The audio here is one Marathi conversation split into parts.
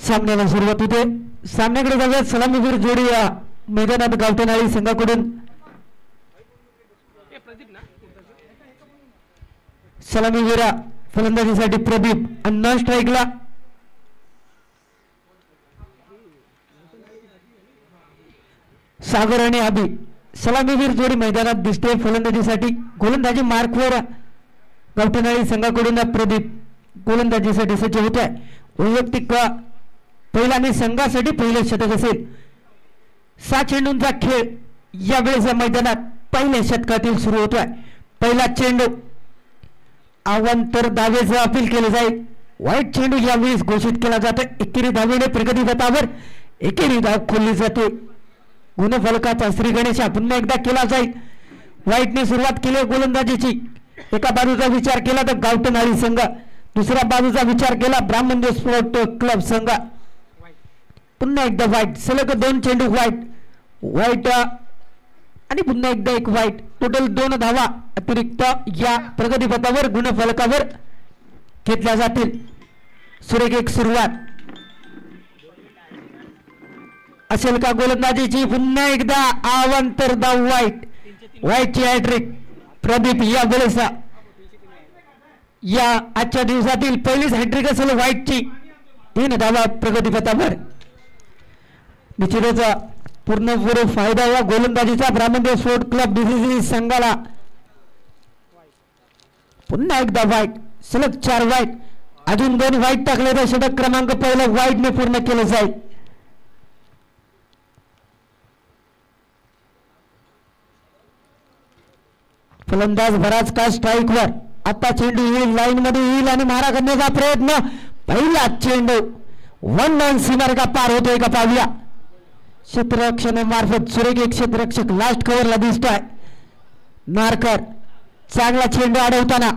सामन्याला सुरुवात होते. सामन्याकडे जाऊया. सलामीवीर जोडी या मैदानात गावठणआळी संघाकडून सलामीवीर फलंदाजीसाठी प्रदीप आणि नॉन स्ट्राईकला सागर आणि अभि. सलामीवीर जोडी मैदानात दिसते. फलंदाजीसाठी गोलंदाजी मार्कवर गावठणआळी संघाकडून प्रदीप गोलंदाजीसाठी सज्ज होत आहे. वैयक्तिक पहिला आणि संघासाठी पहिले षटक असेल. 6 चेंडूंचा खेळ यावेळेस या मैदानात पहिल्या षटकातील सुरू होतोय. पहिला चेंडू अवांतर धावेचं अपील केले जाईल. वाईट चेंडू यावेळेस घोषित केला जातो. एकेरी धावेने प्रगती पथावर एकेरी धाव खोलली जाते. गुणफलकाचा श्री गणेश पुन्हा एकदा केला जाईल. वाईटने सुरुवात केली गोलंदाजीची. एका बाजूचा विचार केला तर गावठणआळी संघ, दुसऱ्या बाजूचा विचार केला ब्राह्मण स्पोर्ट क्लब संघ. पुन्हा एकदा वाईट. सलग 2 चेंडू वाईट आणि पुन्हा एकदा एक वाईट. टोटल 2 धावा अतिरिक्त या प्रगतीपथावर गुणफलकावर घेतल्या जातील. सुरेख एक सुरुवात असेल का गोलंदाजीची. पुन्हा एकदा अवांतर धाव वाईटची हॅट्रिक. प्रदीप या वेळेस या आजच्या दिवसातील पहिलीच हॅट्रिक असेल वाईटची. 3 धावा प्रगतीपथावर. निश्चितच पूर्णपूर फायदा या गोलंदाजीचा ब्राह्मण स्पोर्ट क्लब डीसीसी संघाला. पुन्हा एकदा वाईट. सलग 4 वाईट. अजून 2 वाईट टाकले तर षटक क्रमांक पहिला वाईटने पूर्ण केलं जाईल. फलंदाज बराच काळ स्ट्राईकवर. आता चेंडू येईल, लाईन मध्ये येईल आणि मारा करण्याचा प्रयत्न. पहिला चेंडू 1 रन सीमारेखा पार होतोय का पाहूया. क्षेत्ररक्षणामार्फत सुरेख एक क्षेत्ररक्षक लास्ट कव्हरला दिसतोय. नारकर चांगला चेंडू अडवताना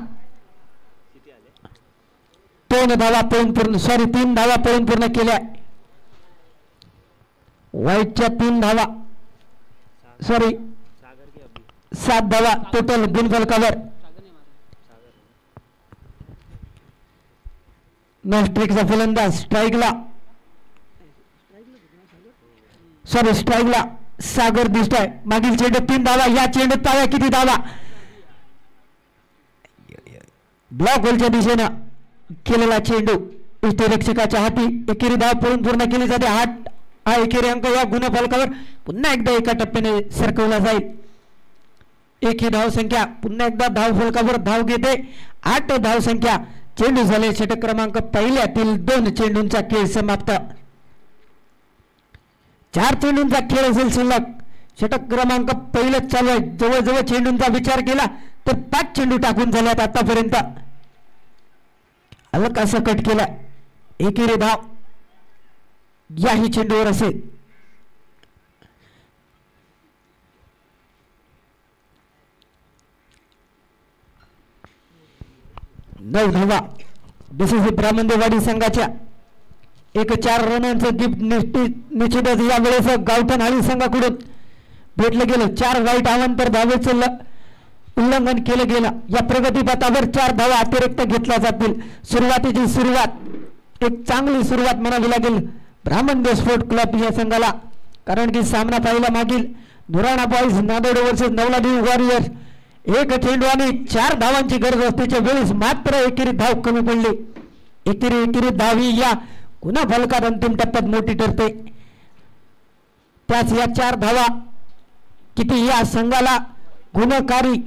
3 धावा पळून पूर्ण केल्या. वाईटच्या 3 धावा 7 धावा टोटल गुणफलकावर. नॉस्ट्रिकचा फलंदाज स्ट्राईकला सागर दिसतोय. मागील चेंडू 3 धावा. या चेंडूत पाहूया किती धावा. ब्लॉक होलच्या दिशेनं केलेला चेंडू यष्टिरक्षकाच्या हाती. एकेरी धाव पळून पूर्ण केली जाते. हा एकेरी अंक या गुणफलकावर पुन्हा एकदा एका टप्प्याने सरकवला जाईल. एक ही धाव संख्या पुन्हा एकदा धाव फलकावर धाव घेते. 8 धाव संख्या. चेंडू झाले षटक क्रमांक पहिल्यातील 2 चेंडूंचा खेळ समाप्त. 4 चेंडूंचा खेळ असेल शिल्लक. षटक क्रमांक पहिलं चालू आहे. जवळजवळ चेंडूंचा विचार केला तर 5 चेंडू टाकून झाल्यात आतापर्यंत. हलका सकट केला. एकेरी धाव याही चेंडूवर असेल. 9 धावा डीसीसी ब्राह्मणदेवाडी संघाच्या. 4 रनांचं गिफ्ट निश्चितच या वेळेस गावठणआळी संघाकडून भेटलं गेलं. 4 वाईट अवांतर धावेचं उल्लंघन केलं गेलं. या प्रगतीपथावर 4 धावा अतिरिक्त घेतल्या जातील. सुरुवातीची सुरुवात एक चांगली सुरुवात म्हणावी लागेल ब्राह्मण स्पोर्ट क्लब या संघाला. कारण की सामना पाहिला मागील धुराणा बॉईज नांदेड वर्सेस नवलादेवी वॉरियर्स. 1 चेंडू आणि 4 धावांची गरज असतेच्या वेळेस मात्र एकेरी धाव कमी पडली. एकेरी धाव ही या गुणफलकात अंतिम टप्प्यात मोठी ठरते. त्याच या 4 धावा किती या संघाला गुणकारी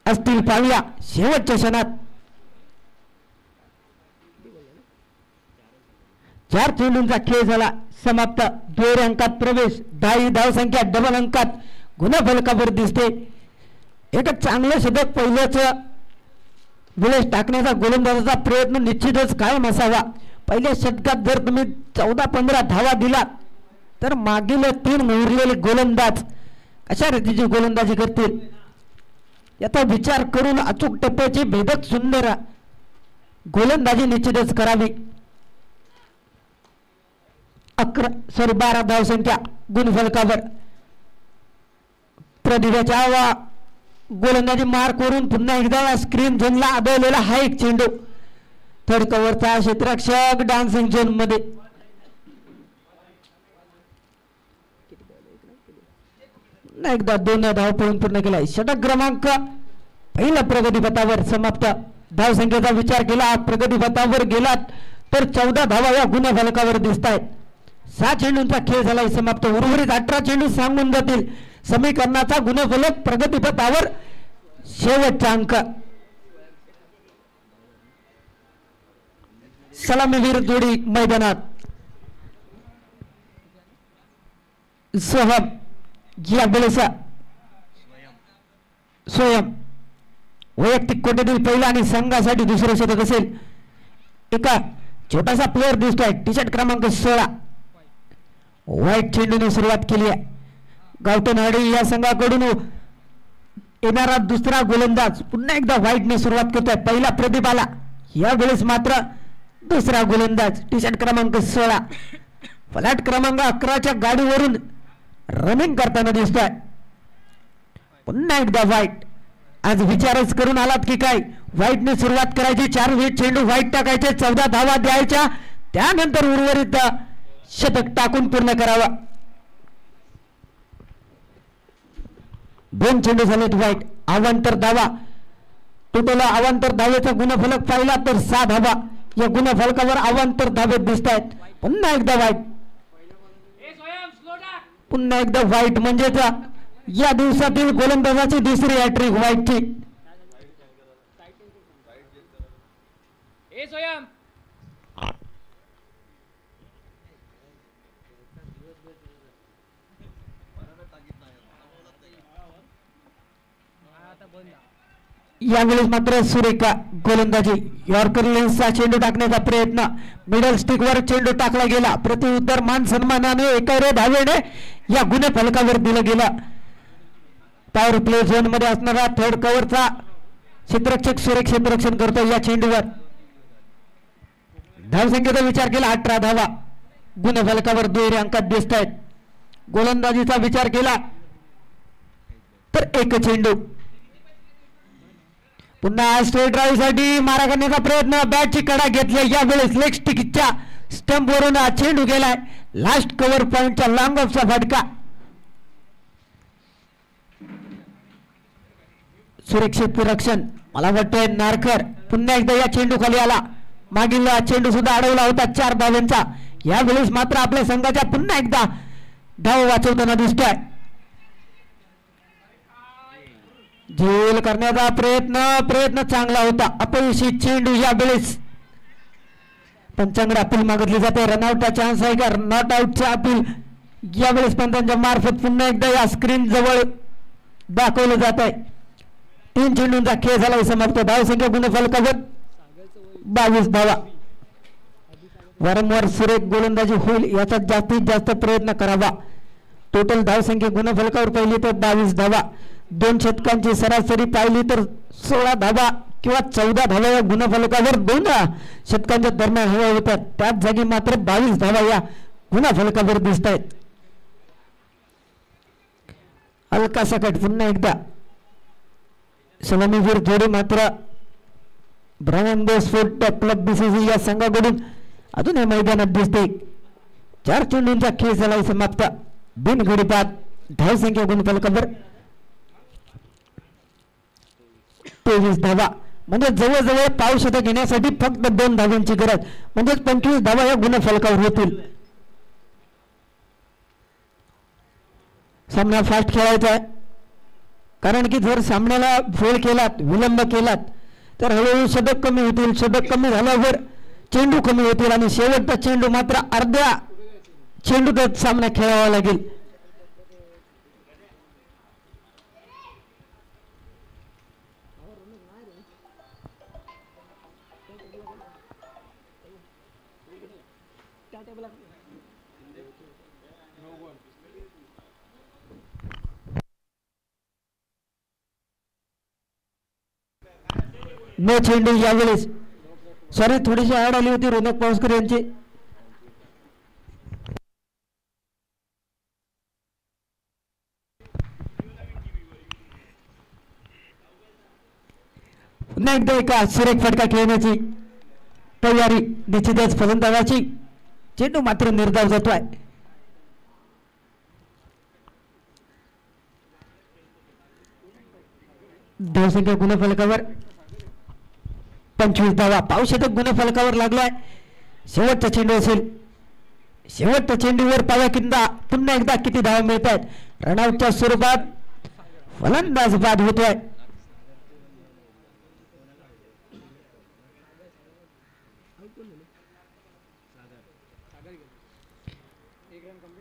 असतील पाहूया शेवटच्या क्षणात. 4 चेंडूंचा खेळ झाला समाप्त. 2 अंकात प्रवेश. 10 धाव संख्या डबल अंकात गुणफलकावर दिसते. एक चांगलं षटक पहिल्याच वेळेस टाकण्याचा गोलंदाजाचा प्रयत्न निश्चितच कायम असावा. पहिल्या षटकात जर तुम्ही 14-15 धावा दिला तर मागील 3 उरलेले गोलंदाज अशा रीतीची गोलंदाजी करतील याचा विचार करून अचूक टप्प्याची भेदक सुंदर गोलंदाजी निश्चितच करावी. 12 धाव संख्या गुणफलकावर. प्रदीपाच्या गोलंदाजी मार्क वरून पुन्हा एकदा स्क्रीन झोनला आदळलेला हा एक चेंडू थर्ड कव्हरचा क्षेत्ररक्षक डान्सिंग झोन मध्ये एकदा 2 धाव पळून पूर्ण केलाय. षटक क्रमांक पहिला प्रगतीपथावर समाप्त. धाव संख्येचा विचार केला प्रगतीपथावर गेलात तर 14 धावा या गुणफलकावर दिसत आहेत. 6 चेंडूंचा खेळ झालाय समाप्त. उर्वरित 18 चेंडू सांगून जातील समीकरणाचा गुणफलक प्रगतीपथावर शेवटचा अंक. सलामीवीर जोडी मैदानात. सोहम या वेळेस स्वयं वैयक्तिक कोट्यातील पहिला आणि संघासाठी दुसरं शतक असेल. एका छोटासा प्लेअर दिसतोय टी शर्ट क्रमांक 16 व्हाईट चेंडूने सुरुवात केली आहे. गावठणवाडी या संघाकडून येणारा दुसरा गोलंदाज पुन्हा एकदा व्हाईटने सुरुवात करतोय. पहिला प्रदीप आला यावेळेस मात्र दुसरा गोलंदाज टी शर्ट क्रमांक 16 फ्लॅट क्रमांक 11च्या गाडीवरून रनिंग करताना दिसतोय. पुन्हा एकदा व्हाईट. आज विचारच करून आलात की काय? व्हाईटने सुरुवात करायची. 4 चेंडू व्हाईट टाकायचे, 14 धावा द्यायच्या, त्यानंतर उर्वरित शतक टाकून पूर्ण करावा. 2 चेंडू झालेत व्हाईट. अवांतर धावा टोटल अवांतर धावेचा गुणफलक पाहिला तर 6 धावा या गुणफलकावर अवांतर धावे दिसत आहेत. पुन्हा एकदा व्हाईट. पुन्हा एकदा व्हाईट म्हणजेच या दिवसातील गोलंदाजाची दुसरी हॅट्रिक व्हाईटची. यावेळेस मात्र सुरेखा गोलंदाजी. यॉर्कर लेन्सचा चेंडू टाकण्याचा प्रयत्न. मिडल स्टिकवर चेंडू टाकला गेला. प्रत्युत्तर मान सन्मानाने एका धावेने या गुणफलकावर दिलं गेलं. पॉवर प्ले झोन मध्ये असणारा थर्ड कव्हरचा क्षेत्ररक्षक सुरेख क्षेत्ररक्षण करतो या चेंडूवर. धावसंख्येचा विचार केला 18 धावा गुणफलकावर दुहेरी अंकात दिसत आहेत. गोलंदाजीचा विचार केला तर 1 चेंडू. पुन्हा स्ट्रेट ड्राईव्ह साठी मारा करण्याचा प्रयत्न. बॅटची कडा घेतली यावेळेस लेग स्टिकच्या स्टंप वरून चेंडू गेलाय. लास्ट कव्हर पॉइंटच्या लॉंग ऑफचा फटका. सुरक्षित रक्षण मला वाटतंय नारकर पुन्हा एकदा या चेंडू खाली आला. मागील चेंडू सुद्धा अडवला होता 4 धावांचा. यावेळेस मात्र आपल्या संघाच्या पुन्हा एकदा धाव वाचवताना दिसतोय. झेल करण्याचा प्रयत्न चांगला होता. अपयशी चेंडू यावेळेस पंचांकडे अपील मागितली जाते. रनआउटचा चान्स आहे का? नॉट आउटचा अपील यावेळेस पंचांच्या मार्फत पुन्हा एकदा या स्क्रीन जवळ दाखवलं जात आहे. 3 चेंडूंचा खेळ झाला समाप्त. धावसंख्या गुणफलकावर 22 धावा. वारंवार सुरेख गोलंदाजी होईल याचा जास्तीत जास्त प्रयत्न करावा. टोटल धावसंख्या गुणफलकावर पाहिली तर 22 धावा. 2 शतकांची सरासरी पाहिली तर 16 धावा किंवा 14 धावा या गुणफलकावर 2 शतकांच्या दरम्यान हव्या होत्या. त्याच जागी मात्र 22 धावा या गुणफलकावर दिसत आहेत. हलका सकट पुन्हा एकदा सलामीवीर जोडी मात्र ब्रह्मांड स्पोर्ट क्लब बीसीसी या संघाकडून अजून हे मैदानात दिसते. 4 चेंडूंचा खेळ झाला समाप्त. बिनगडीपात धावसंख्या गुणफलकावर 23 धावा. म्हणजे जवळजवळ पाव शतक घेण्यासाठी फक्त 2 धावांची गरज. म्हणजे 25 धावा या गुणफलकावर होतील. सामना फास्ट खेळायचा आहे कारण की जर सामन्याला फेल केलात विलंब केलात तर हळूहळू शतक कमी होतील. शतक कमी झाल्यावर चेंडू कमी होतील आणि शेवटचा चेंडू मात्र अर्ध्या चेंडूतच सामना खेळावा लागेल. नो चेंडू यावेळेस. सॉरी थोडीशी आड आली होती रोनक पावसकर यांची. पुन्हा एकदा एका सुरेख फटका खेळण्याची तयारी निश्चितच फलंदाजाची. चेंडू मात्र निर्धाव जातोय. धावसंख्या गुणफलकावर 25 धावा. पावशतक गुणफलकावर लागलाय. शेवटचा चेंडू असेल. शेवटच्या चेंडूवर पाव्या किंवा पुन्हा एकदा किती धावा मिळत आहेत. रनआउटच्या स्वरूपात फलंदाज बाद होतोय.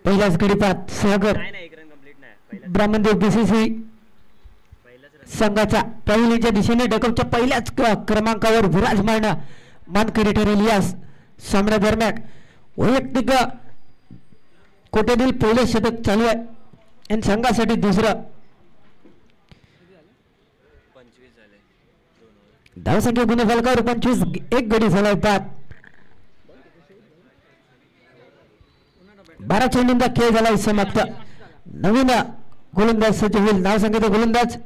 पहिलाच गडीपात सागर ब्राह्मणदेव बीसीसी संघाचा पहिलीच्या दिशेने डकपच्या पहिल्याच क्रमांकावर विराजमान मानकरी ठरेल. या सामन्यादरम्यान वैयक्तिक कोट्यातील पहिले शतक चालू आहे आणि संघासाठी दुसरं. धावसंख्या गुणफलकावर 25. एक गडी झालाय बाद. 12 चेंडूंचा खेळ झालाय समाप्त. नवीन गोलंदाज सज्ज होईल. नाव सांगितलं गोलंदाज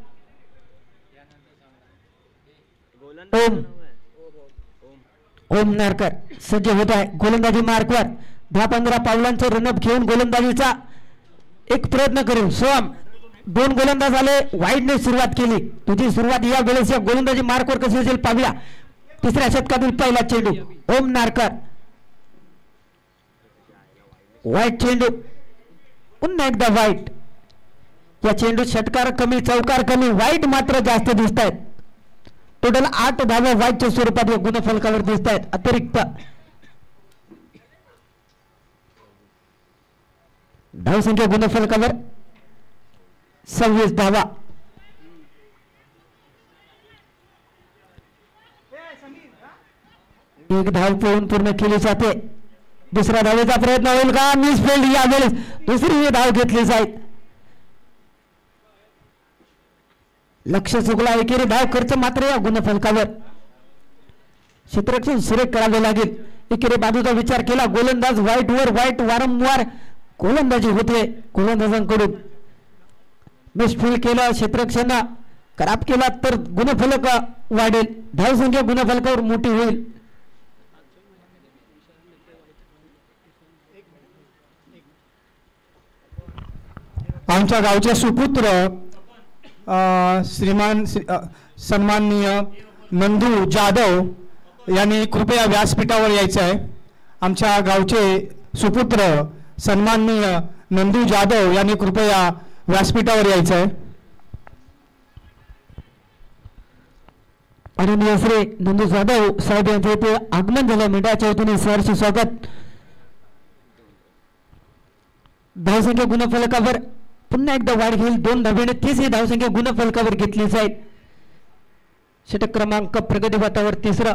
ओम नारकर सज्ज होत आहे. गोलंदाजी मार्कवर 10-15 पावलांचं रनअप घेऊन गोलंदाजीचा एक प्रयत्न करेल. सोम 2 गोलंदाज आले. वाईडने सुरुवात केली. तुझी सुरुवात या वेळेस या गोलंदाजी मार्कवर कशी असेल पाहूया. तिसऱ्या षटकातील पहिला चेंडू ओम नारकर. वाईट चेंडू. पुन्हा एकदा वाईट. या चेंडू षटकार कमी चौकार कमी वाईट मात्र जास्त दिसत आहेत. टोटल 8 धावा वाईटच्या स्वरूपात या गुणफलकावर दिसत आहेत. अतिरिक्त धावसंख्या गुणफलकावर 26 धावा. एक धाव पळून पूर्ण केली जाते. दुसऱ्या धावेचा प्रयत्न होईल का. Miss field. यावेळेस दुसरी धाव घेतली जाईल. लक्ष चुकला. एकेरी धाव खर्च मात्र या गुणफलकावर क्षेत्ररक्षण सुरेख करावे लागेल. एकेरी बाजूचा विचार केला. गोलंदाज वाईट वर वाईट वारंवार गोलंदाजी होते गोलंदाजांकडून. मिसफील्ड केलं. क्षेत्ररक्षण खराब केला तर गुणफलक वाढेल. धावसंख्या गुणफलकावर मोठी होईल. आमच्या गावचे सुपुत्र श्रीमान सन्माननीय नंदू जाधव यांनी कृपया व्यासपीठावर यायचं आहे. आमच्या गावचे सुपुत्र सन्माननीय नंदू जाधव यांनी कृपया व्यासपीठावर यायचं आहे. आदरणीय श्री नंदू जाधव साहेब यांचे इथे आगमन झालं. मंडळाच्या वतीने सहर्ष स्वागत. धावसंख्या गुणफलकावर पुन्हा एकदा वाढ घेईल. 2 धावेने 30 ही धावसंख्या गुणफलकावर घेतली जाईल. षटक क्रमांक प्रगती पथावर 3.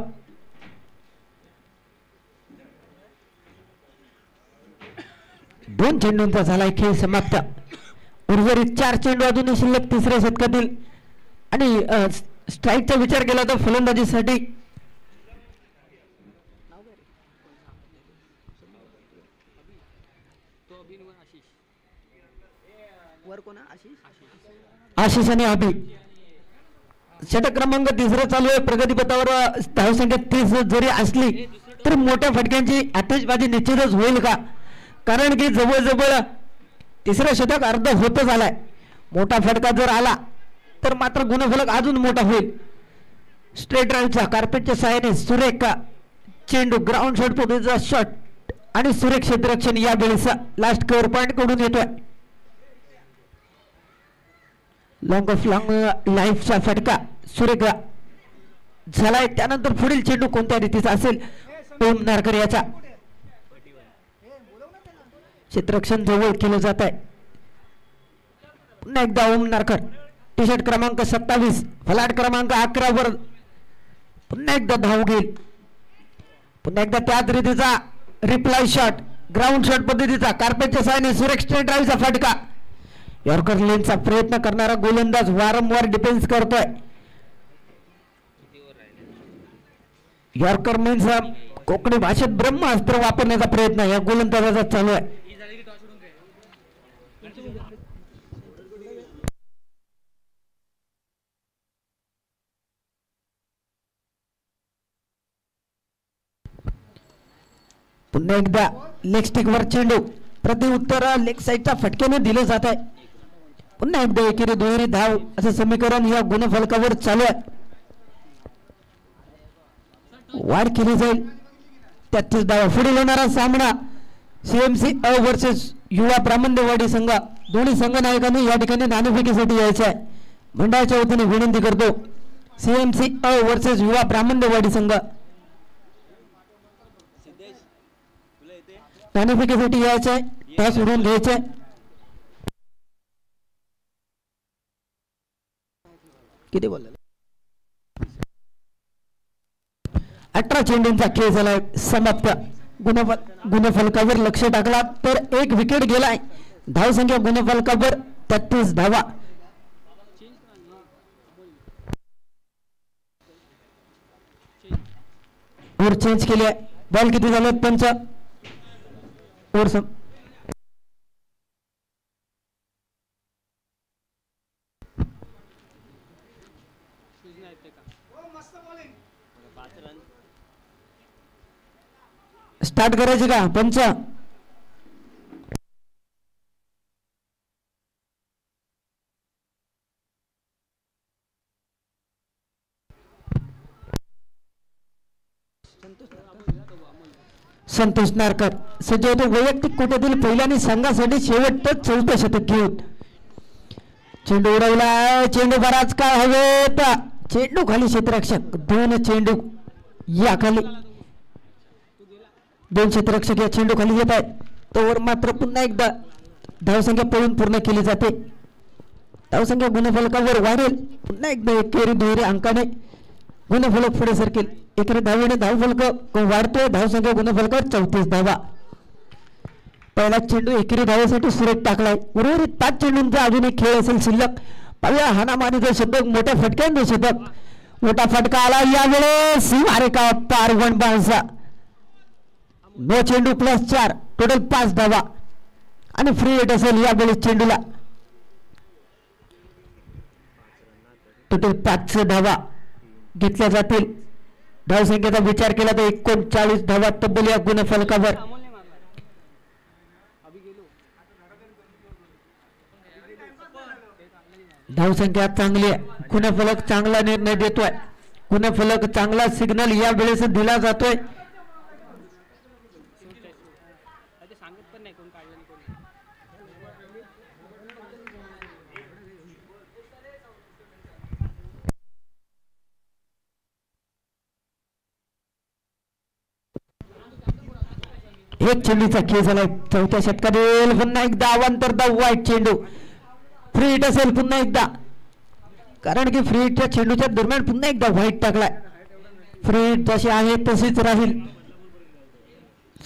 दोन चेंडूंचा झालाय खेळ समाप्त. उर्वरित 4 चेंडू अजूनही शिल्लक तिसऱ्या षटकातील. आणि स्ट्राईकचा विचार केला तर फलंदाजीसाठी आशिष आणि अभि. षटक क्रमांक 3 चालू आहे. प्रगतीपथावर धावसंख्या 30 जरी असली तरी मोठ्या फटक्यांची आतिषबाजी निश्चितच होईल का. कारण की जवळजवळ तिसरं षटक अर्ध होतच आलाय. मोठा फटका जर आला तर मात्र गुणफलक अजून मोठा होईल. स्ट्रेट ड्राईव्हचा कार्पेटच्या सहाय्याने सुरेख चेंडू ग्राउंड शॉट पद्धतीचा शॉट आणि सुरेख क्षेत्ररक्षण या वेळेस लास्ट कव्हर पॉइंट कडून येतोय. लॉंग ऑफ लॉंग लाईफचा फटका सुरेख झालाय. त्यानंतर पुढील चेंडू कोणत्या रीतीचा असेल. ओम नारकर याचा क्षेत्ररक्षण जवळ केलं जात आहे. पुन्हा एकदा ओम नारकर. टी शर्ट क्रमांक 27 फलाट क्रमांक 11 वर पुन्हा एकदा धाव घेईल. पुन्हा एकदा त्याच रीतीचा रिप्लाय शॉट ग्राउंड शॉट पद्धतीचा कार्पेटच्या सहाय्याने सुरेख स्ट्रेट ड्राईव्हचा फटका. यॉर्कर लेनचा प्रयत्न करणारा गोलंदाज वारंवार डिफेन्स करतोय. यॉर्कर लेनचा कोकणी भाषेत ब्रह्मास्त्र वापरण्याचा प्रयत्न या गोलंदाजाचा चालू आहे. पुन्हा एकदा लेग स्टिक वर चेंडू प्रति उत्तर लेग साईडच्या फटक्याने दिले जात आहे. पुन्हा एकदा एकेरी दुहेरी धाव असं समीकरण या गुणफलकावर चालू आहे. वाढ केली जाईल 33 धावा. पुढील होणारा सामना सीएमसी अ वर्सेस युवा ब्राह्मणदेवाडी संघ. दोन्ही संघ नायकांनी या ठिकाणी नाणेफेकीसाठी यायचं आहे. मंडळाच्या वतीने विनंती करतो सीएमसी अ वर्सेस युवा ब्राह्मणदेवाडी संघ नाणेफेकीसाठी यायचं आहे. टॉस उडवून घ्यायचं आहे. किती बोलले 18 चेंडूंचा खेळ झालाय समाप्त. गुणफलकावर लक्ष टाकला तर एक विकेट गेलाय. धावसंख्या गुणफलकावर 33 धावा. ओव्हर चेंज केली आहे. बॉल किती झाले पंच ओव्हर स्टार्ट करायची का पंच. संतोष नारकर सज्ज होतो वैयक्तिक कोट्यातील पहिल्या आणि संघासाठी शेवटच 4थं शतक घेऊन. चेंडू उडवला. चेंडू बराच काळ हवेत. चेंडू खाली क्षेत्ररक्षक. 2 चेंडू या खाली 2 क्षेत्ररक्षक या चेंडू खाली येत आहेत. तोवर मात्र पुन्हा एकदा धावसंख्या पळून पूर्ण केली जाते. धावसंख्या गुणफलकावर वाढेल. पुन्हा एकदा एकेरी दुहेरी अंकाने गुणफलक पुढे सरकेल. एकेरी धावेने धावफलक वाढतोय. धावसंख्या गुणफलकावर 34 धावा. पहिला चेंडू एकेरी धावेसाठी सुरेख टाकलाय. उर्वरित 5 चेंडूंचा अजून एक खेळ असेल शिल्लक. पाहूया हानामानीचं शतक मोठ्या फटक्यांचं शतक. मोठा फटका आला यावेळेस सीमारेखा पार. 1 बाउन्स. 9 चेंडू प्लस 4 टोटल 5 धावा आणि फ्री हिट असेल यावेळेस चेंडूला. टोटल 5 धावा घेतल्या जातील. धावसंख्येचा विचार केला तर 39 धावा तब्बल या गुणफलकावर. धावसंख्या चांगली आहे. गुणफलक चांगला निर्णय देतोय. गुणफलक चांगला सिग्नल या वेळेस दिला जातोय. एक चेंडूचा खेळ झालाय 4थ्या षटकातील. पुन्हा एकदा अवांतर धाव. वाईट चेंडू. फ्री हिट असेल पुन्हा एकदा. कारण की फ्री हिटच्या चेंडूच्या दरम्यान पुन्हा एकदा व्हाईट टाकलाय. फ्री हिट जशी आहे तशीच राहील.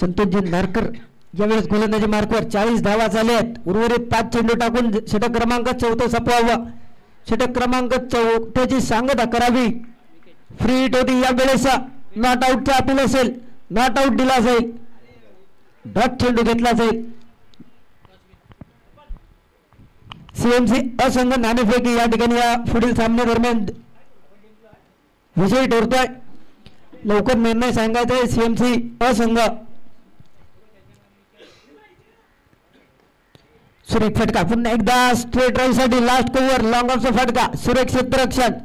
संतोषजी नारकर यावेळेस गोलंदाजी मार्कवर 40 धावा झाल्या आहेत. उर्वरित 5 चेंडू टाकून षटक क्रमांक 4 संपवावं. षटक क्रमांक 4ची सांगता करावी. फ्री हिट होती यावेळेस. नॉट आउटचा अपील असेल. नॉट आउट दिला जाईल. डॉट चेंडू घेतला जाईल. सीएमसी असंघ नाणेफेकी या ठिकाणी या पुढील सामन्या दरम्यान विजयी ठरतोय. लवकर निर्णय सांगायचा आहे. सीएमसी असंघ. सुरेख फटका. पुन्हा एकदा स्ट्रेट ड्राईव्ह साठी लास्ट कव्हर लॉंग ऑफचा फटका. सुरेख क्षेत्ररक्षण.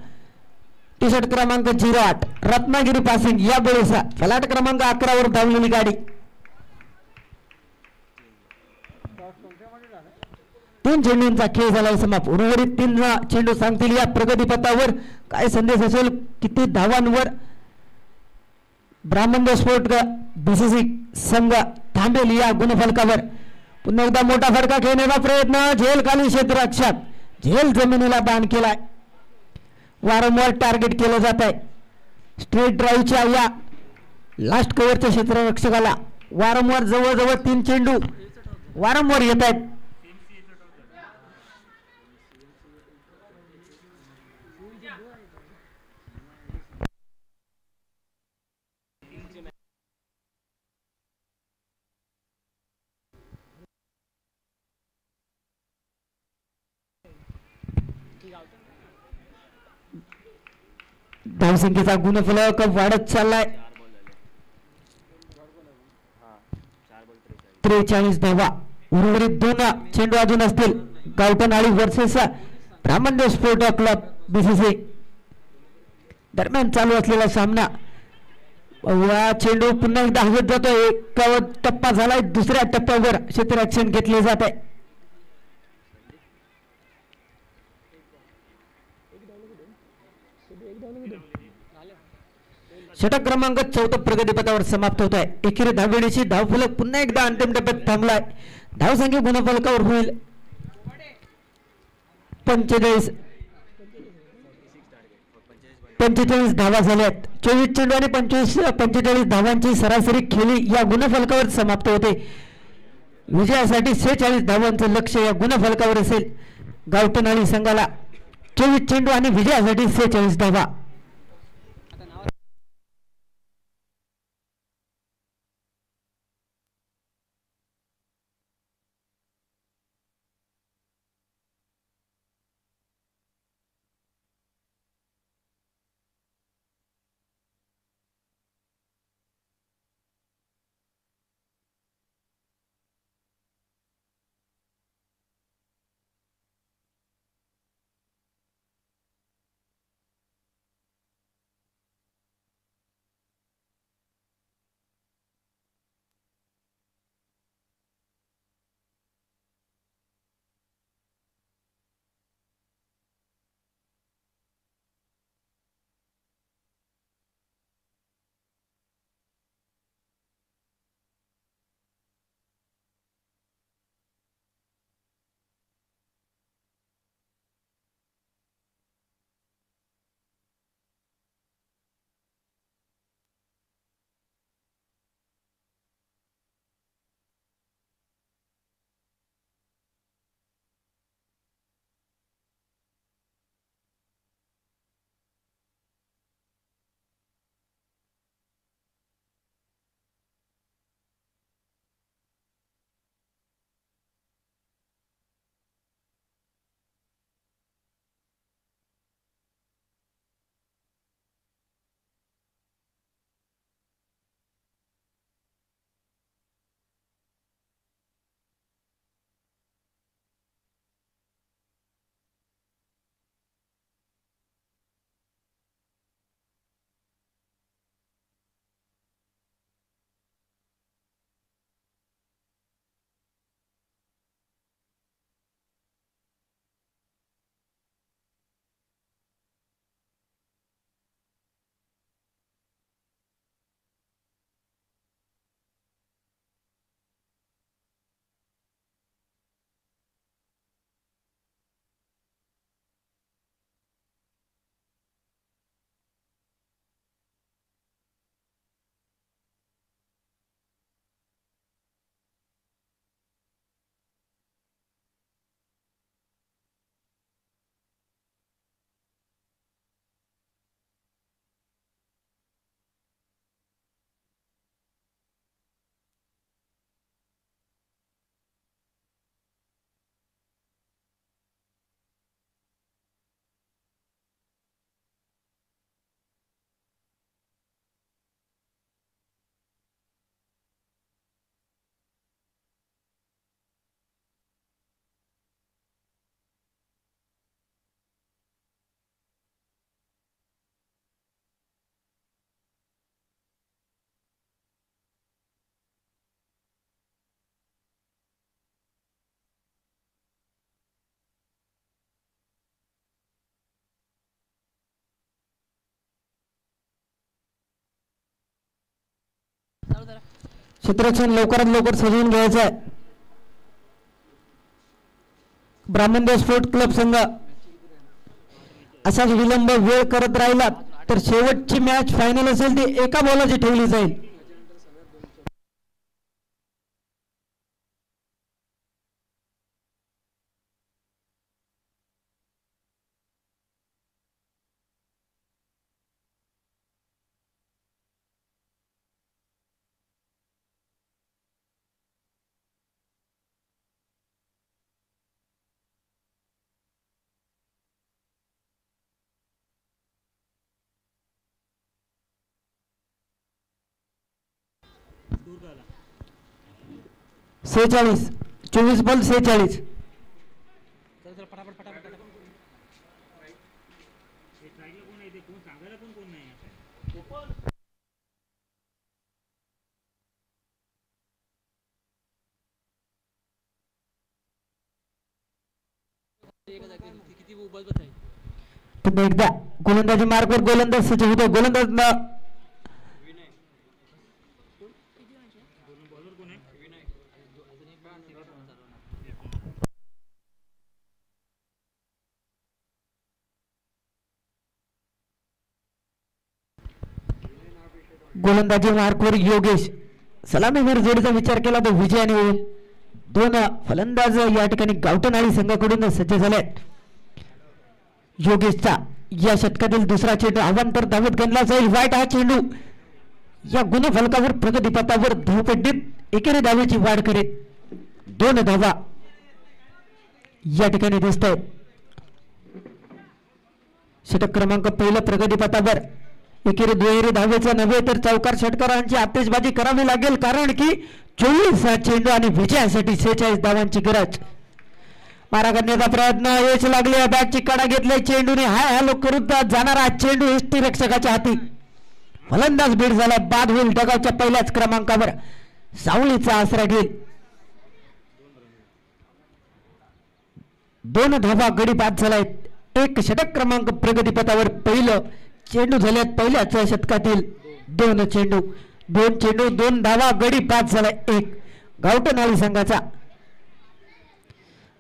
टी शर्ट क्रमांक 08 रत्नागिरी पासिंग या वेळेस फलाट क्रमांक 11 वर धावलेली गाडी. 3 चेंडूंचा खेळ झाला समाप्त. उर्वरित 3 चेंडू सांगतील या प्रगतीपथावर काय संदेश असेल. किती धावांवर ब्राह्मण स्पोर्ट बीसीसी संघ थांबेल या गुणफलकावर. पुन्हा एकदा मोठा फटका खेळण्याचा प्रयत्न. झेल खाली क्षेत्ररक्षक. झेल जमिनीला बाण केलाय. वारंवार टार्गेट केलं जात आहे. स्ट्रेट ड्राईव्हच्या या लास्ट कव्हरच्या क्षेत्ररक्षकाला वारंवार जवळजवळ 3 चेंडू वारंवार येत आहेत. धावसंख्येचा गुणफलक वाढत चाललाय. 43 धावा. उर्वरित 2 चेंडू अजून असतील. गावठण आळी versus Brahmandev sport club BCC दरम्यान चालू असलेला सामना. चेंडू पुन्हा एकदा हवेत जातोय. एक टप्पा झालाय. दुसऱ्या टप्प्यावर क्षेत्ररक्षण घेतले जात आहे. षटक क्रमांक 14 प्रगतीपथावर समाप्त होत आहे. एकेरी धाववेळीची धावफलक पुन्हा एकदा अंतिम टप्प्यात थांबलाय. धावसंख्या गुणफलकावर होईल 45 धावा झाल्यात. 24 चेंडू आणि 45 धावांची सरासरी खेळी या गुणफलकावर समाप्त होते. विजयासाठी 46 धावांचं लक्ष या गुणफलकावर असेल. गावठण संघाला 24 चेंडू आणि विजयासाठी 46 धावा. क्षेत्ररक्षण लवकरात लवकर सजवून घ्यायचं आहे. ब्राह्मणदेव स्पोर्ट क्लब संघ असाच विलंब वेळ करत राहिला तर शेवटची मॅच फायनल असेल ती एका बॉलाची ठेवली जाईल. 46 24 बॉल 46. पुन्हा एकदा गोलंदाजी मार्गवर गोलंदाज सज्ज होतो. गोलंदाज गोलंदाजी मार्गवर योगेश. सलामीवीर जोडीचा विचार केला तर विजयाने होईल. दोन फलंदाज या ठिकाणी गावठण आणि संघाकडून सज्ज झाले. योगेशचा या षटकातील दुसरा चेंडू अवांतर धावत गणला जाईल. वाईट हा चेंडू या गुणफलकावर प्रगतीपथावर धावपट्टीत एकेरी धावेची वाढ करेल. 2 धावा या ठिकाणी दिसत आहेत. षटक क्रमांक पहिला प्रगतीपथावर एकेरी दुहेरी धावेचा नव्हे तर चौकार षटकारांची आतिषबाजी करावी लागेल, कारण की 24 हा चेंडू आणि विजयासाठी 46 धावांची गरज. मारा करण्याचा प्रयत्न यश लागले. बॅटची कडा घेतले. चेंडूने हाय हॅलो करून जाणारा चेंडू एसटी रक्षकाच्या हाती. फलंदाज बीड झाला. बाद होईल. डगावच्या पहिल्याच क्रमांकावर सावळीचा आसरा घेईल. 2 धावा गडी बाद झालाय. एक षटक क्रमांक प्रगतीपथावर पहिलं चेंडू झाल्यात. पहिल्याच षटकातील 2 चेंडू 2 धावा गडी बाद झालाय. 1 गावठण आळी संघाचा.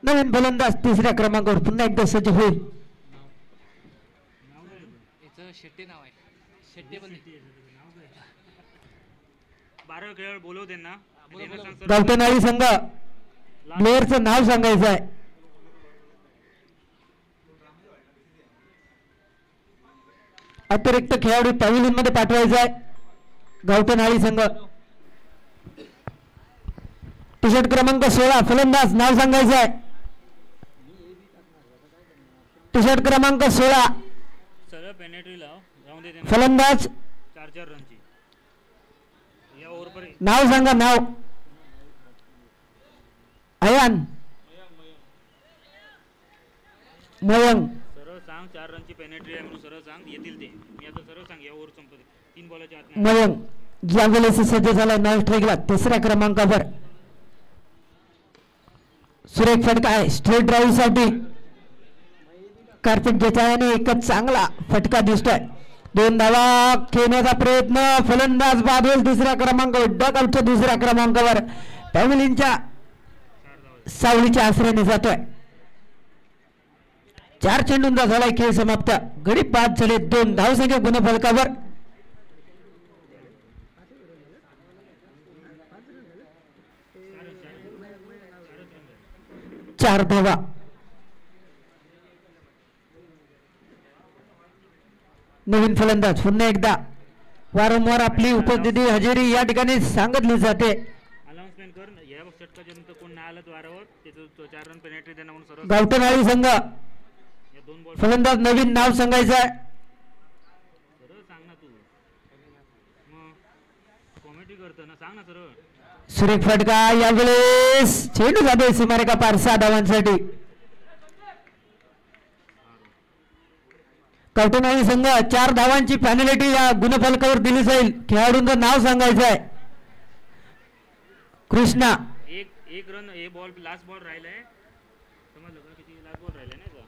नवीन फलंदाज तिसऱ्या क्रमांकावर पुन्हा एकदा सज्ज होईल. गावठण आळी संघ प्लेयरचं नाव सांगायचं आहे. अतिरिक्त खेळाडू पॅव्हिलियन मध्ये पाठवायचा आहे. गावठण आळी संघ. टी शर्ट क्रमांक 16 फलंदाज नाव सांगायचं आहे. टी शर्ट क्रमांक 16 फलंदाज. 4 रनची नाव सांगा. नाव अयान मयंक. सरळ सांग. 4 रनची पेनल्टी आहे म्हणून सरळ सांग. येतील ते. मी आता सरळ सांग. या ओव्हर संपते. 3 बॉलाच्या आत. मयंक यावेळेस सज्ज झाला. नाव ठेवला तिसऱ्या क्रमांकावर. सुरेख फटका आहे स्ट्रेट ड्राईव्ह साठी. कार्तिक देसाईने एकच चांगला फटका दिसतोय. 2 धावा खेळण्याचा प्रयत्न. फलंदाज बाद होईल. दुसऱ्या क्रमांकावर डगआउटच्या दुसऱ्या क्रमांकावर पॅव्हिलियनच्या सावलीच्या आश्रयाने जातोय. 4 चेंडूंचा झालाय खेळ समाप्त. गडी बाद झाले. 2 धावसंख्या गुणफलकावर. 4 धावा. नवीन फलंदाज पुन्हा एकदा. वारंवार आपली उपस्थिती हजेरी या ठिकाणी सांगितली जाते. अनाउन्समेंट कर. या षटकाच्या नंतर कोण नाही आलं वारावर त्याचं 4 रन पेनल्टी देणं म्हणून सरळ. गावठण आळी संघ. या 2 बॉल फलंदाज नवीन नाव सांगायचं आहे. सरळ सांग ना तू. मग कॉमेडी करतो ना. सांग ना सरळ. सुरेख फटका यावेळेस चेंडू जातोय सीमारेखा पार 6 धावांसाठी. गावठण आळी संघ 4 धावांची पेनल्टी या गुणफलकावर दिली जाईल. खेळाडूंचं नाव सांगायचं आहे. कृष्णा. एक रन. हे बॉल लास्ट बॉल राहिलाय. समजलं का? किती लास्ट बॉल राहिलाय ना का?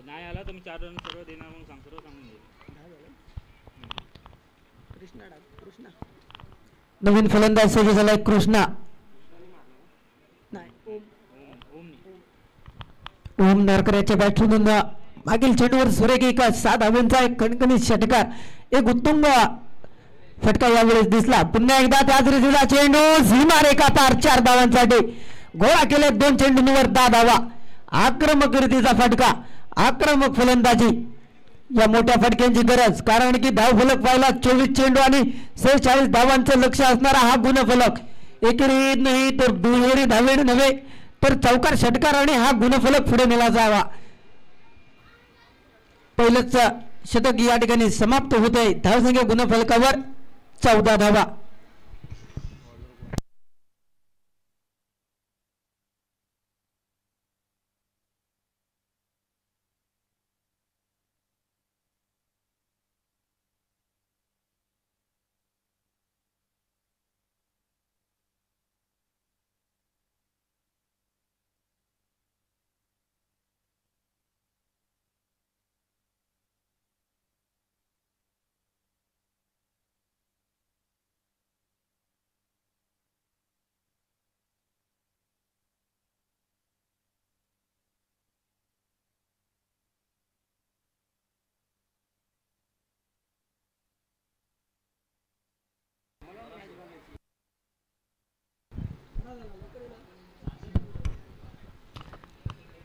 नाही आला तर मी 4 रन सरळ देणार म्हणून सांग. सरळ सांगून दे. नवीन फलंदाज सज्ज झालाय कृष्णा. ओम नारकऱ्याच्या बॅटमधून मागील चेंडूवर सुरेख एक 6 धावांचा एक कणकणीत षटकार. एक उत्तुंग फटका यावेळेस दिसला. पुन्हा एकदा त्याच रीतीचा चेंडू सीमारेखा पार 4 धावांसाठी. गोळा केले 2 चेंडूंवर 10 धावा. आक्रमक रीतीचा फटका. आक्रमक फलंदाजी. या मोठ्या फटक्यांची गरज, कारण की धावफलक पाहिला 24 चेंडू आणि 46 धावांचं लक्ष असणारा हा गुणफलक. एकेरी नाही तर दुहेरी धावेने नव्हे तर चौकार षटकाराने हा गुणफलक पुढे नेला जावा. पहिलंच षटक या ठिकाणी समाप्त होत आहे. धावसंख्या गुणफलकावर 14 धावा.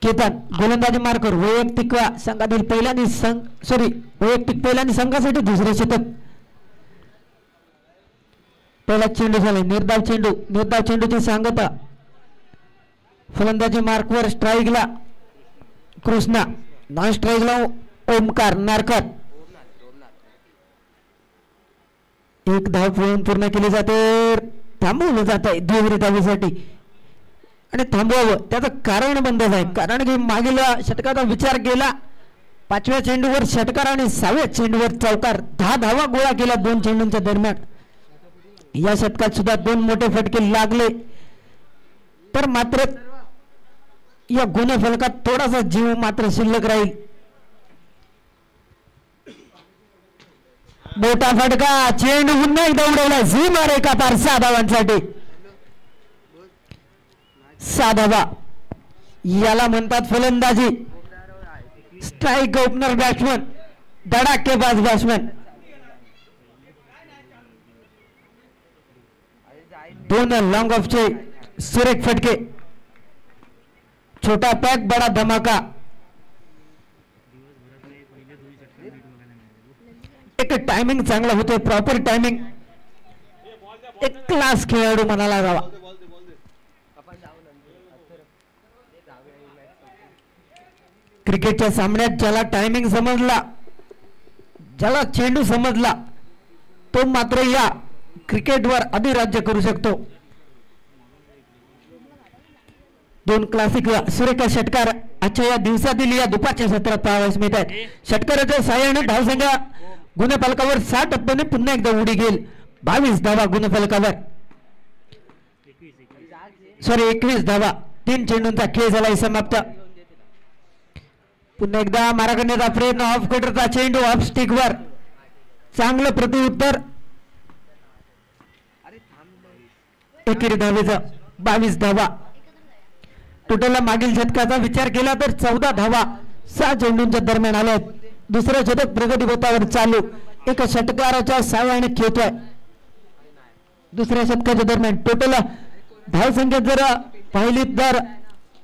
केतन गोलंदाजी मार्कर वैयक्तिक संघातील पहिल्यांदा संघासाठी दुसरे शतक. पहिला चेंडू झाला निर्धाव चेंडूची सांगता. फलंदाजी मार्कवर स्ट्राईकला कृष्णा, नॉन स्ट्राईकला ओमकार नारकर. एक धाव पूर्ण केली जाते. थांबवलं जात आहे दुहेरी धावेसाठी आणि थांबवावं त्याचं कारण बंदच आहे. कारण की मागील षटकाचा विचार केला 5व्या चेंडूवर षटकार आणि 6व्या चेंडूवर चौकार 10 धावा गोळा केला 2 चेंडूंच्या दरम्यान. या षटकात सुद्धा 2 मोठे फटके लागले तर मात्र या गुणफलकात थोडासा जीव मात्र शिल्लक राहील. मोठा फटका चेंडू पुन्हा एकदा उडवला. झीमार एका पार 6 धावांसाठी. 6 धावा याला म्हणतात फलंदाजी. स्ट्राईक ओपनर बॅट्समन, धडाकेबाज बॅट्समन. 2 लॉंग ऑफचे सुरेख फटके. छोटा पॅक बडा धमाका. एक टायमिंग चांगला होतोय, प्रॉपर टायमिंग. एक क्लास खेळाडू म्हणाला जावा. क्रिकेटच्या सामन्यात ज्याला टायमिंग समजला, ज्याला चेंडू समजला, तो मात्र या क्रिकेटवर अधिराज्य करू शकतो. 2 क्लासिक सुरेख षटकार आजच्या या दिवसातील या दुपारच्या सत्रात पाहावयास मिळत आहेत. षटकाराच्या सहाय्याने धावसंख्या गुणफलकावर 6 टप्प्याने पुन्हा एकदा उडी घेईल. 22 धावा गुणफलकावर. 21 धावा. 3 चेंडूंचा खेळ झाला समाप्त. पुन्हा एकदा मारा करण्याचा प्रयत्न. ऑफ कटरचा चेंडू ऑफ स्टिकवर. चांगलं प्रत्युत्तर. एकेरी धावेचा 22 धावा. टोटलला मागील षटकाचा विचार केला तर 14 धावा 6 चेंडूंच्या दरम्यान आल्या. दुसरं षटक प्रगतीपथावर चालू. एका षटकाराच्या सहाय्याने खेळतोय. दुसऱ्या षटकाच्या दरम्यान टोटल धावसंख्या जर पाहिली तर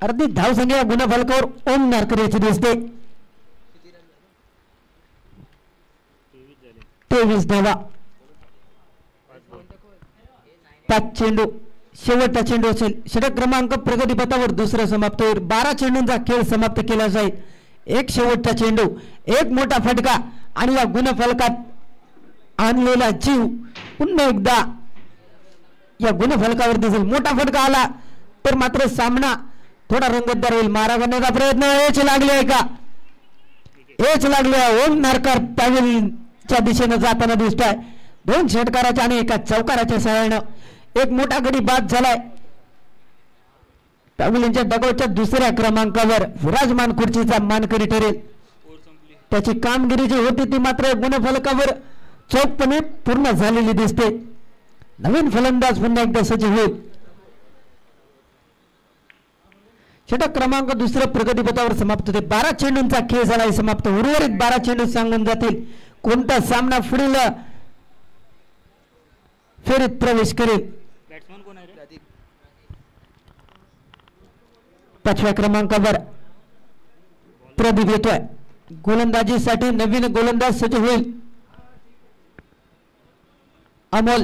अर्धी धावसंख्या गुणफलकावर ओम नारकर याची दिसते. 23 धावा. 5 चेंडू. शेवटचा चेंडू असेल. षटक क्रमांक प्रगतीपथावर दुसरा समाप्त होईल. 12 चेंडूंचा खेळ समाप्त केला जाईल. एक शेवटचा चेंडू, एक मोठा फटका आणि या गुणफलकात आणलेला जीव पुन्हा एकदा या गुणफलकावर दिसेल. मोठा फटका आला तर मात्र सामना थोडा रंगतदार होईल. मारा करण्याचा प्रयत्न. एच लागले आहे का? एच लागले. ओम नारकर पॅव्हलियनच्या दिशेने जाताना दिसत आहे. 2 षटकाराच्या आणि एका चौकाराच्या सहाय्याने एक मोठा गडी बाद झालाय. पॅव्हलियनच्या डगआउटच्या दुसऱ्या क्रमांकावर विराजमान खुर्चीचा मानकरी ठरेल. त्याची कामगिरी जी होती ती मात्र गुणफलकावर चोखपणे पूर्ण झालेली दिसते. नवीन फलंदाज पुन्हा एकदा सज्ज होईल. षटक क्रमांक दुसरं प्रगतीपथावर समाप्त होते. 12 चेंडूंचा खेळ झाला समाप्त. उर्वरित 12 चेंडू सांगून जातील कोणता सामना पुढील फेरीत प्रवेश करेल. 5व्या क्रमांकावर प्रदीप येतोय. गोलंदाजीसाठी नवीन गोलंदाज सज्ज होईल. अमोल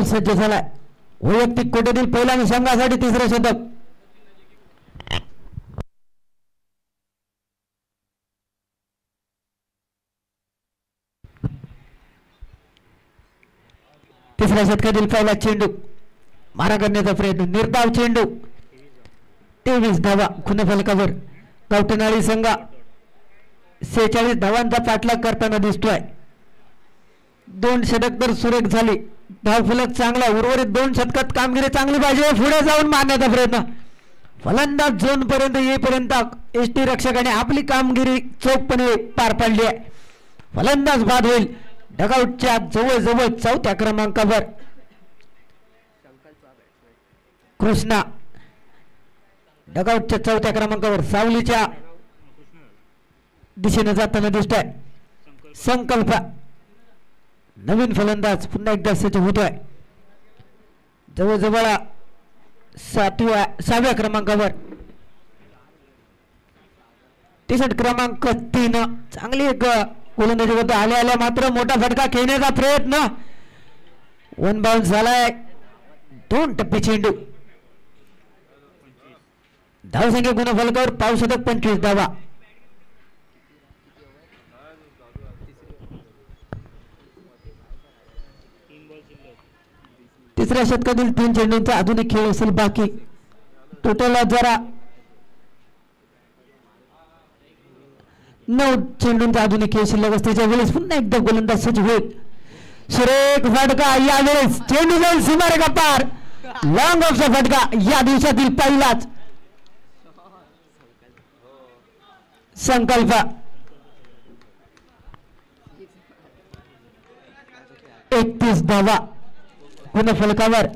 सज्ज झालाय. वैयक्तिक कोट्यातील पहिल्या संघासाठी 3रं शतक. तिसऱ्या षटकातील पहिला चेंडू. मारा करण्याचा प्रयत्न. निर्धाव चेंडू. 23 धावा गुणफलकावर. गावठणाळी संघ 46 धावांचा पाठलाग करताना दिसतोय. 2 षटक तर सुरेख झाली. धावफलक चांगला. उर्वरित 2 षटकात कामगिरी चांगली पाहिजे. पुढे जाऊन मारण्याचा प्रयत्न. फलंदाज झोन पर्यंत येईपर्यंत एसटी रक्षकाने आपली कामगिरी चोखपणे पार पाडली आहे. फलंदाज बाद होईल. डगआउटच्या जवळ 4थ्या क्रमांकावर कृष्णा. डगआउटच्या 4थ्या क्रमांकावर सावलीच्या दिशेने जाताना दिसतोय. संकल्प. नवीन फलंदाज पुन्हा एकदा सज्ज होतोय. जवळ 6व्या क्रमांकावर. 63 क्रमांक 3 चांगली एक गोलंदाजी होते. आल्या मात्र मोठा फटका खेळण्याचा प्रयत्न. वन बाउन्स झालाय. 2 टप्पे चेंडू. धावसंख्या गुणफलकावर पाव शतक 25 धावा. तिसऱ्या शतकातील 3 चेंडूंचा आधुनिक खेळ असेल बाकी. टोटल जरा 9 चेंडूंचा आधुनिक खेळ शिल्लक असल्याच्या वेळेस पुन्हा एकदा गोलंदाज सज्ज होईल. सुरेख फटका यावेळेस. चेंडू जाईल सीमारेखा पार. लॉंग ऑफचा फटका या दिवसातील पहिलाच. संकल्प 31 धावा गुणफलकावर.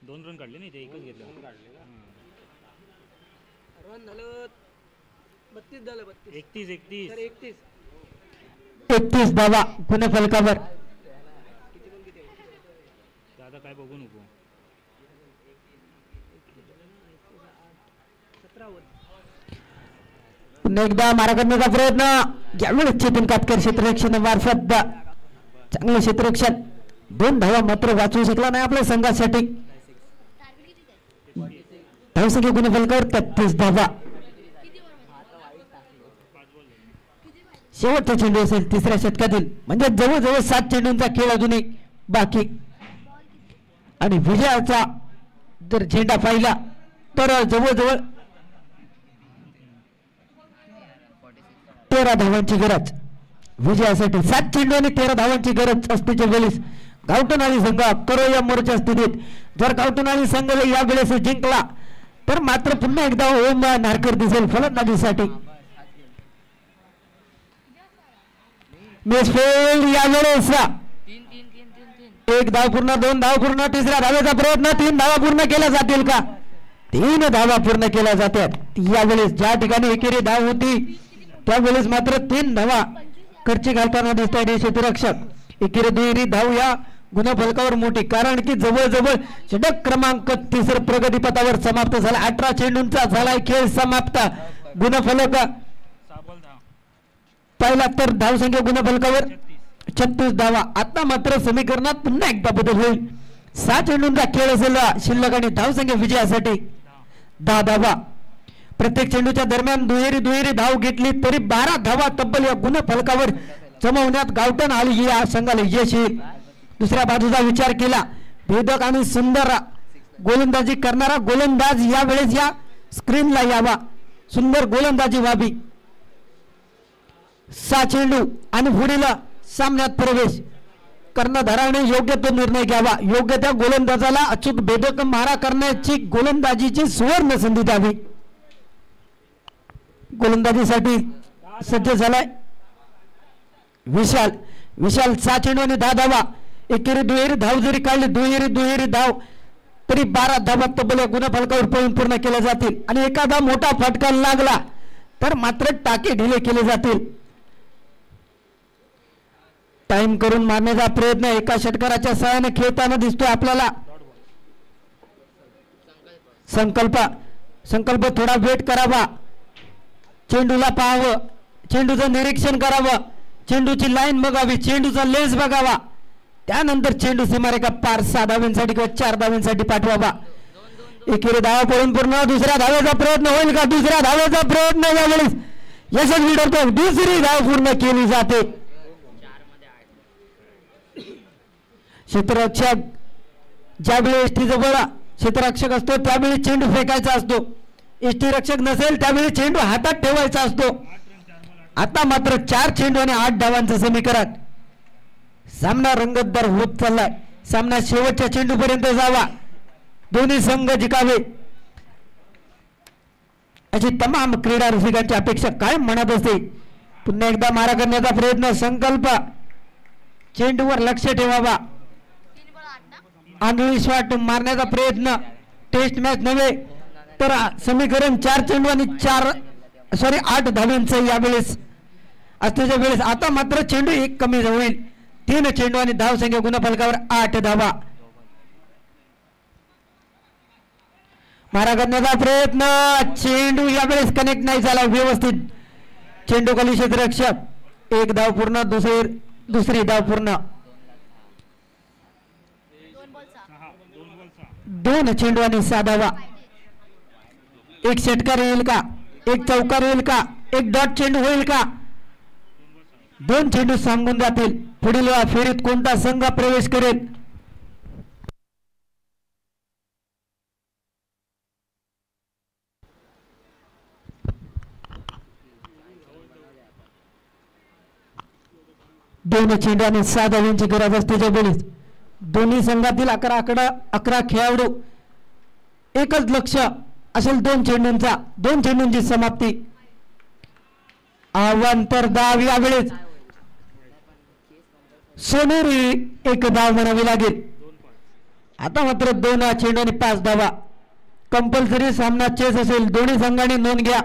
2 रन काढले नाही ते एकच घेतलं. रन झालं 32 झालं 31 धावा गुणफलकावर. दादा काय बघू नको. 17 वर पुन्हा एकदा मारा करण्याचा प्रयत्न. यावेळेस चेतन कातकर क्षेत्ररक्षण मार्फत चांगलं क्षेत्ररक्षण. 2 धावा मात्र वाचवू शकला नाही आपल्या संघासाठी. धावसंख्या गुणफलकावर 33 धावा. शेवटचा चेंडू असेल तिसऱ्या षटकातील. म्हणजे जवळजवळ 7 चेंडूंचा खेळ अजूनही बाकी. आणि विजयाचा जर झेंडा पाहिला तर जवळजवळ 13 धावांची गरज विजयासाठी. 7 चेंडू आणि 13 धावांची गरज असतेच्या वेळेस गावठणआळी संघ करो या मोर्चा स्थितीत. जर गावठणआळी संघ या वेळेस जिंकला तर मात्र पुन्हा एकदा ओम नारकर दिसेल फलंदाजीसाठी. मिसफील्ड या वेळेस 1 धाव पूर्ण, 2 धाव पूर्ण, तिसऱ्या धावेचा प्रयत्न. 3 धावा पूर्ण केल्या जातील का? 3 धावा पूर्ण केल्या जातात. यावेळेस ज्या ठिकाणी एकेरी धाव होती त्यावेळेस मात्र 3 धावा खर्ची घालताना दिसत आहे क्षेत्ररक्षक. एकेरी दुहेरी धाव या गुणफलकावर मोठी, कारण की जवळजवळ षटक क्रमांक 3 प्रगतीपथावर समाप्त झाला. 18 चेंडूंचा झालाय खेळ समाप्त. गुणफलक पहिला तर धावसंख्या गुणफलकावर 36 धावा. आता मात्र समीकरणात पुन्हा एकदा बदल होईल. 6 चेंडूंचा खेळ असेल शिल्लक आणि धावसंख्या विजयासाठी 10 धावा. प्रत्येक चेंडूच्या दरम्यान दुहेरी धाव घेतली तरी 12 धावा तब्बल या गुणफलकावर जमवण्यात गावठणआळी या संघाला यश येईल. दुसऱ्या बाजूचा विचार केला भेदक आणि सुंदर गोलंदाजी करणारा गोलंदाज यावेळेस या स्क्रीनला यावा. सुंदर गोलंदाजी व्हावी. 6 चेंडू आणि पुढील सामन्यात प्रवेश कर्णधाराने योग्य तो निर्णय घ्यावा. योग्य त्या गोलंदाजाला अचूक भेदक मारा करण्याची गोलंदाजीची सुवर्ण संधी द्यावी. गोलंदाजीसाठी सज्ज झालाय विशाल. 6 चेंडू आणि 10 धावा. एकेरी दुहेरी धाव जरी काढली दुहेरी धाव तरी 12 धावा तब्बल या गुणफलकावर पळून पूर्ण केल्या जातील. आणि एखादा मोठा फटका लागला तर मात्र टाके ढिले केले जातील. टाइम करून मारण्याचा प्रयत्न एका षटकाराच्या सहाय्याने खेळताना दिसतोय आपल्याला. संकल्प थोडा वेट करावा. चेंडूला पाहावं, चेंडूचं निरीक्षण करावं, चेंडूची लाईन बघावी, चेंडूचा लेन्स बघावा, त्यानंतर चेंडू सीमारेखा पार 6 धावांसाठी किंवा 4 धावांसाठी पाठवावा. एकेरी धावा पळून पूर्ण. दुसऱ्या धावेचा प्रयत्न होईल का? दुसऱ्या धावेचा प्रयत्न यावेळेस यशस्वी ठरतो. दुसरी धाव पूर्ण केली जाते. क्षेत्ररक्षक ज्यावेळी एसटी जवळ क्षेत्ररक्षक असतो त्यावेळी चेंडू फेकायचा असतो. एसटी रक्षक नसेल त्यावेळी चेंडू हातात ठेवायचा असतो. आता मात्र 4 चेंडू आणि 8 धावांचं समीकरण. सामना रंगतदार होत चाललाय. सामना शेवटच्या चेंडू पर्यंत जावा, दोन्ही संघ जिंकावे अशी तमाम क्रीडा रसिकांची अपेक्षा कायम मनात असते. पुन्हा एकदा मारा करण्याचा प्रयत्न. संकल्प चेंडूवर लक्ष ठेवावा. आंधळी शॉट मारण्याचा प्रयत्न. टेस्ट मॅच नव्हे तर समीकरण 4 चेंडू आणि 8 धावांचं यावेळेस असण्याच्या वेळेस आता मात्र चेंडू एक कमी होईल. 3 चेंडू आणि धावसंख्या गुणफलकावर 8 धावा. मारा करण्याचा प्रयत्न, चेंडू यावेळेस कनेक्ट नाही झाला व्यवस्थित. चेंडू खाली क्षेत्ररक्षक. 1 धाव पूर्ण, दुसरी धाव पूर्ण. 2 चेंडू आणि 6 धावा. एक षटकार येईल का, एक चौकार येईल का, एक डॉट चेंडू होईल का? 2 चेंडू सांगून जातील पुढील फेरीत कोणता संघ प्रवेश करेल. दोन चेंडू आणि 6 धावांची गरज असते ज्यावेळेस दोन्ही संघातील 11 खेळाडू एकच लक्ष असेल. 2 चेंडूंचा, 2 चेंडूंची समाप्ती. अवांतर धाव यावेळेस सोनेरी 1 धाव म्हणावी लागेल. आता मात्र 2 चेंडू आणि 5 धावा. कंपल्सरी सामना चेस असेल. दोन्ही संघांनी नोंद घ्या.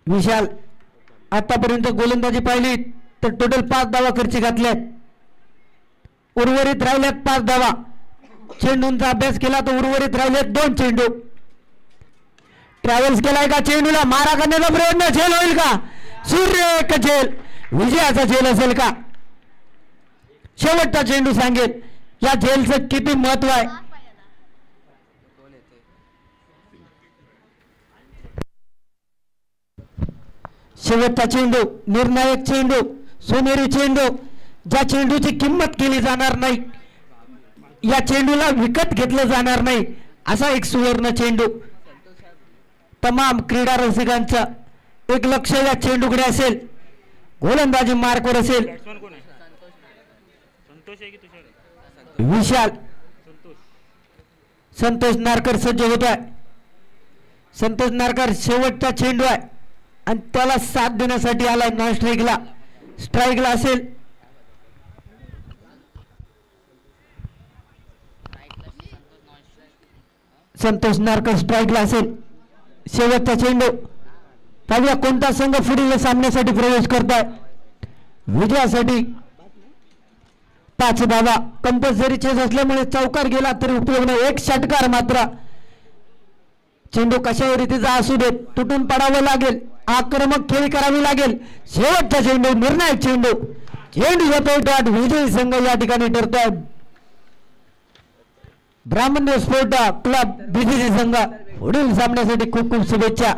विशाल आतापर्यंत गोलंदाजी पाहिली तर टोटल 5 धावा खर्ची घातल्यात. उर्वरित राहिल्यात 5 धावा. चेंडूंचा अभ्यास केला तर उर्वरित राहिलेत 2 चेंडू. ट्रॅव्हल्स केलाय का चेंडूला, मारा करण्याचा प्रयत्न, झेल होईल का? सूर्य झेल, विजयाचा झेल असेल का? शेवटचा चेंडू सांगेल या झेलचं किती महत्व आहे. शेवटचा चेंडू, निर्णायक चेंडू, सोनेरी चेंडू, ज्या चेंडूची किंमत केली जाणार नाही, या चेंडूला विकत घेतलं जाणार नाही, असा एक सुवर्ण चेंडू. तमाम क्रीडा रसिकांचा एक लक्ष या चेंडूकडे असेल. गोलंदाजी मार्कवर असेल. विशाल, संतोष नारकर सज्ज होत आहे. संतोष नारकर शेवटचा चेंडू आहे आणि त्याला साथ देण्यासाठी आलाय. नॉन स्ट्राईकला असेल. संतोष नारकर स्ट्राईकला असेल. शेवटचा चेंडू. पाहूया कोणता संघ पुढील सामन्यासाठी प्रवेश करताय. विजयासाठी 5 धावा. कंपल्सरी चेस असल्यामुळे चौकार गेला तरी उपयोग नाही. एक षटकार मात्र. चेंडू कशा रीतीचा असू देत तुटून पडावं लागेल. आक्रमक खेळी करावी लागेल. शेवटचा चेंडू, निर्णायक चेंडू. चेंडू येतोय डॉट. विजयी संघ या ठिकाणी ठरतोय. ब्राह्मण्य स्पोर्ट क्लब बीसीसी संघ पुढील सामन्यासाठी खूप खूप शुभेच्छा.